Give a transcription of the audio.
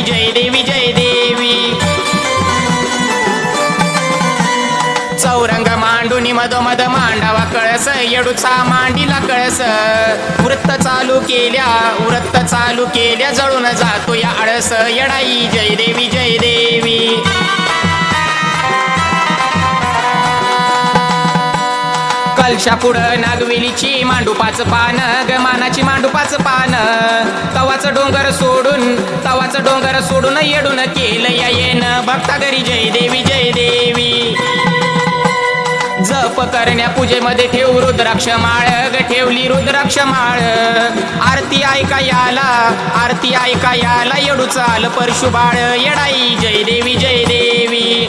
जय देवी जय देवी. चौरंग मांडूनी मधोमध मांडावा कळस येडूचा मांडीला कळस. व्रत चालू केल्या जळून जातो या आळस. येडाई जय देवी जय देवी. कलशा पुढं नागवेलीची मांडूपाच पान गमानाची मांडूपाच पान. तवाचं डोंगर सोडून येडून केलं या येन भक्ता घरी जय देवी जय देवी. जप करण्या पूजेमध्ये ठेवू रुद्राक्ष माळ ठेवली रुद्राक्ष माळ. आरती ऐका याला येडू चाल परशुबाळ. येडाई जय देवी जय देवी.